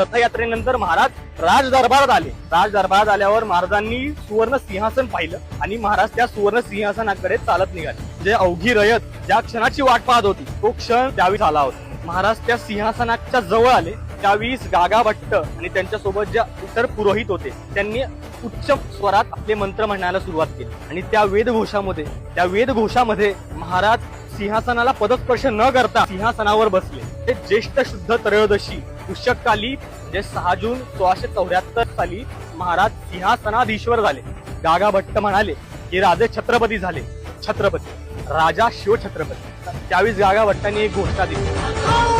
रथयात्रेनंतर महाराज राज दरबारात आले. राज दरबारात आल्यावर महाराजांनी सुवर्ण सिंहासन पाहिलं आणि महाराज त्या सुवर्ण सिंहासनाकडे चालत निघाले. जे अवघी रयत ज्या क्षणाची वाट पाहत होती तो क्षण त्यावेळी आला होता. महाराज त्या सिंहासनाच्या जवळ आले त्यावेळी गागा भट्ट आणि त्यांच्यासोबत ज्या इतर पुरोहित होते त्यांनी उच्च स्वरात आपले मंत्र म्हणायला सुरुवात केली आणि त्या वेदघोषामध्ये महाराज सिंहासनाला पदस्पर्श न करता सिंहासनावर बसले. ते ज्येष्ठ शुद्ध त्रयोदशी पुष्यकाली जे 6 जून 1674 साली महाराज सिंहासनाधीश्वर झाले. गागा भट्ट म्हणाले की राजे छत्रपती झाले, छत्रपती राजा शिवछत्रपती. त्यावेळी गागा भट्टांनी एक घोषणा दिली.